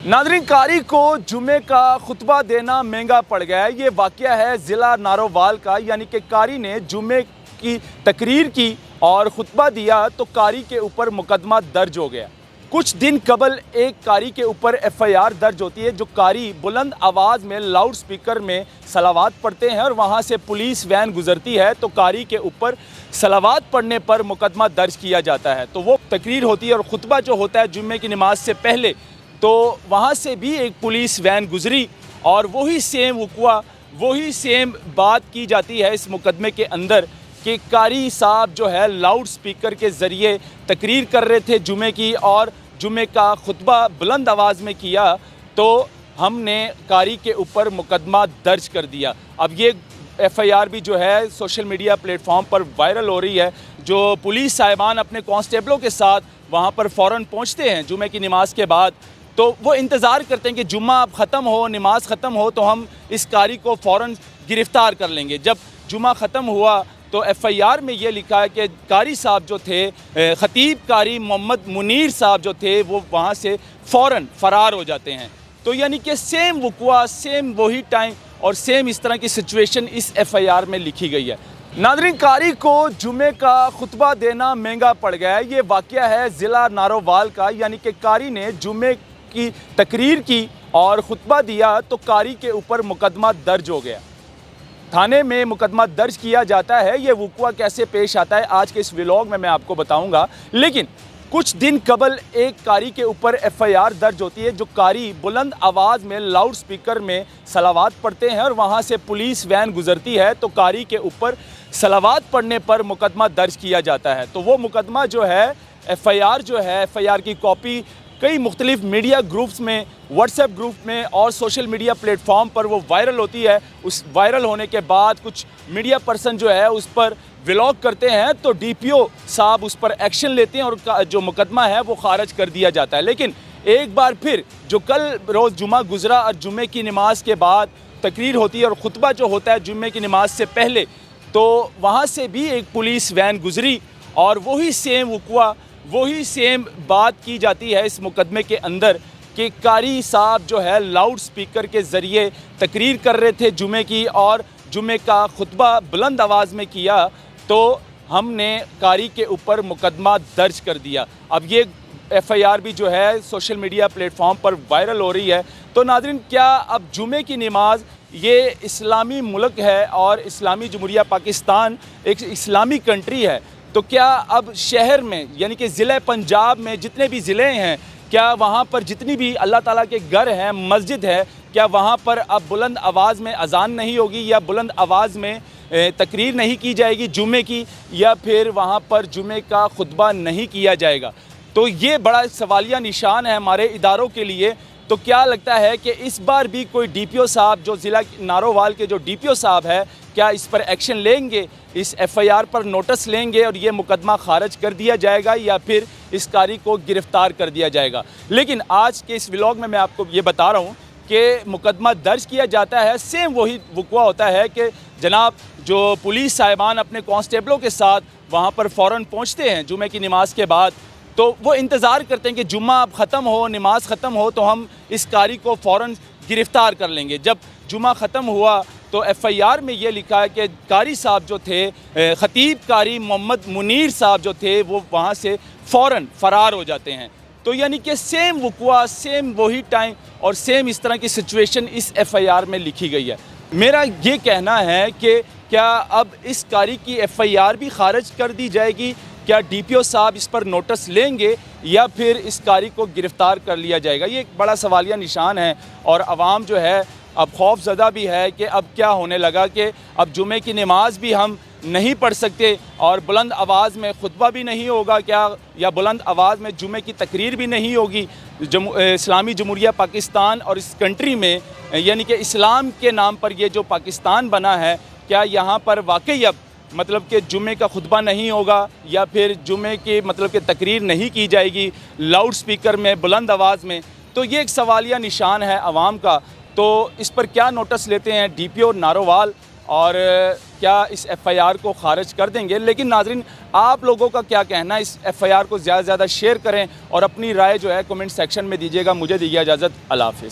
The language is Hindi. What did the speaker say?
नाज़रीन, कारी को जुमे का खुतबा देना महंगा पड़ गया है। ये वाक़या है ज़िला नारोवाल का, यानी कि कारी ने जुमे की तकरीर की और ख़ुतबा दिया तो कारी के ऊपर मुकदमा दर्ज हो गया। कुछ दिन कबल एक कारी के ऊपर FIR दर्ज होती है। जो कारी बुलंद आवाज़ में लाउड स्पीकर में सलावात पढ़ते हैं और वहाँ से पुलिस वैन गुजरती है तो कारी के ऊपर सलावात पढ़ने पर मुकदमा दर्ज किया जाता है। तो वो तकरीर होती है और ख़ुतबा जो होता है जुम्मे की नमाज से पहले, तो वहाँ से भी एक पुलिस वैन गुज़री और वही सेम वक़ुआ, वही सेम बात की जाती है इस मुकदमे के अंदर कि कारी साहब जो है लाउड स्पीकर के ज़रिए तकरीर कर रहे थे जुमे की और जुमे का खुतबा बुलंद आवाज़ में किया, तो हमने कारी के ऊपर मुकदमा दर्ज कर दिया। अब ये FIR भी जो है सोशल मीडिया प्लेटफॉर्म पर वायरल हो रही है। जो पुलिस साहिबान अपने कांस्टेबलों के साथ वहाँ पर फ़ौरन पहुँचते हैं जुमे की नमाज के बाद, तो वो इंतज़ार करते हैं कि जुम्मा अब ख़त्म हो, नमाज ख़त्म हो तो हम इस कारी को फ़ौरन गिरफ़्तार कर लेंगे। जब जुम्मा ख़त्म हुआ तो FIR में ये लिखा है कि कारी साहब जो थे, ख़तीब कारी मोहम्मद मुनीर साहब जो थे, वो वहाँ से फ़ौरन फ़रार हो जाते हैं। तो यानी कि सेम वक़ुआ, सेम वही टाइम और सेम इस तरह की सिचुएशन इस FIR में लिखी गई है। नाज़रीन, कारी को जुमे का खुतबा देना महंगा पड़ गया है। ये वाक़या है ज़िला नारोवाल का, यानी कि कारी ने जुमे की तकरीर की और ख़ुतबा दिया तो कारी के ऊपर मुकदमा दर्ज हो गया। थाने में मुकदमा दर्ज किया जाता है। ये वक़ुआ कैसे पेश आता है आज के इस व्लॉग में मैं आपको बताऊंगा। लेकिन कुछ दिन कबल एक कारी के ऊपर FIR दर्ज होती है। जो कारी बुलंद आवाज़ में लाउड स्पीकर में सलावात पढ़ते हैं और वहाँ से पुलिस वैन गुजरती है तो कारी के ऊपर सलावात पढ़ने पर मुकदमा दर्ज किया जाता है। तो वो मुकदमा जो है FIR की कॉपी कई मुख्तलिफ मीडिया ग्रुप्स में, व्हाट्सएप ग्रुप में और सोशल मीडिया प्लेटफॉर्म पर वो वायरल होती है। उस वायरल होने के बाद कुछ मीडिया पर्सन जो है उस पर व्लॉग करते हैं तो DPO साहब उस पर एक्शन लेते हैं और जो मुकदमा है वो खारिज कर दिया जाता है। लेकिन एक बार फिर जो कल रोज़ जुमा गुजरा और जुमे की नमाज के बाद तकरीर होती है और ख़ुतबा जो होता है जुमे की नमाज से पहले, तो वहाँ से भी एक पुलिस वैन गुजरी और वही सेम वक़ुआ, वही सेम बात की जाती है इस मुकदमे के अंदर कि कारी साहब जो है लाउड स्पीकर के ज़रिए तकरीर कर रहे थे जुमे की और जुमे का खुतबा बुलंद आवाज़ में किया, तो हमने कारी के ऊपर मुकदमा दर्ज कर दिया। अब ये FIR भी जो है सोशल मीडिया प्लेटफॉर्म पर वायरल हो रही है। तो नाज़रीन, क्या अब जुमे की नमाज, ये इस्लामी मुल्क है और इस्लामी जमहूरिया पाकिस्तान एक इस्लामी कंट्री है, तो क्या अब शहर में यानी कि ज़िले पंजाब में जितने भी ज़िले हैं, क्या वहाँ पर जितनी भी अल्लाह ताला के घर हैं, मस्जिद है, क्या वहाँ पर अब बुलंद आवाज़ में अज़ान नहीं होगी या बुलंद आवाज़ में तकरीर नहीं की जाएगी जुमे की, या फिर वहाँ पर जुमे का खुतबा नहीं किया जाएगा? तो ये बड़ा सवालिया निशान है हमारे इदारों के लिए। तो क्या लगता है कि इस बार भी कोई DPO साहब, जो ज़िला नारोवाल के जो DPO साहब है, क्या इस पर एक्शन लेंगे, इस FIR पर नोटिस लेंगे और ये मुकदमा खारिज कर दिया जाएगा या फिर इस कारी को गिरफ़्तार कर दिया जाएगा? लेकिन आज के इस व्लॉग में मैं आपको ये बता रहा हूँ कि मुकदमा दर्ज किया जाता है। सेम वही वक़ुआ होता है कि जनाब जो पुलिस साहिबान अपने कांस्टेबलों के साथ वहाँ पर फ़ौरन पहुँचते हैं जुमे की नमाज के बाद, तो वो इंतज़ार करते हैं कि जुम्मा अब ख़त्म हो, नमाज ख़त्म हो तो हम इस कारी को फ़ौरन गिरफ़्तार कर लेंगे। जब जुम्मा ख़त्म हुआ तो FIR में ये लिखा है कि कारी साहब जो थे, ख़तीब कारी मोहम्मद मुनीर साहब जो थे, वो वहाँ से फ़ौरन फ़रार हो जाते हैं। तो यानी कि सेम वक़ुआ, सेम वही टाइम और सेम इस तरह की सिचुएशन इस FIR में लिखी गई है। मेरा ये कहना है कि क्या अब इस कारी की FIR भी खारिज कर दी जाएगी? क्या DPO साहब इस पर नोटिस लेंगे या फिर इस कारी को गिरफ़्तार कर लिया जाएगा? ये एक बड़ा सवालिया निशान है और आवाम जो है अब खौफज़दा भी है कि अब क्या होने लगा कि अब जुमे की नमाज भी हम नहीं पढ़ सकते और बुलंद आवाज़ में खुतबा भी नहीं होगा क्या, या बुलंद आवाज़ में जुमे की तकरीर भी नहीं होगी? इस्लामी जमहूरिया पाकिस्तान और इस कंट्री में, यानी कि इस्लाम के नाम पर ये जो पाकिस्तान बना है, क्या यहाँ पर वाकई अब मतलब कि जुमे का खुतबा नहीं होगा या फिर जुमे की मतलब कि तकरीर नहीं की जाएगी लाउड स्पीकर में, बुलंद आवाज़ में? तो ये एक सवालिया निशान है आवाम का। तो इस पर क्या नोटिस लेते हैं DPO नारोवाल और क्या इस एफआईआर को खारिज कर देंगे। लेकिन नाजरीन, आप लोगों का क्या कहना है, इस एफआईआर को ज़्यादा से ज़्यादा शेयर करें और अपनी राय जो है कमेंट सेक्शन में दीजिएगा। मुझे दीजिए इजाज़त, अल्लाह हाफ़िज़।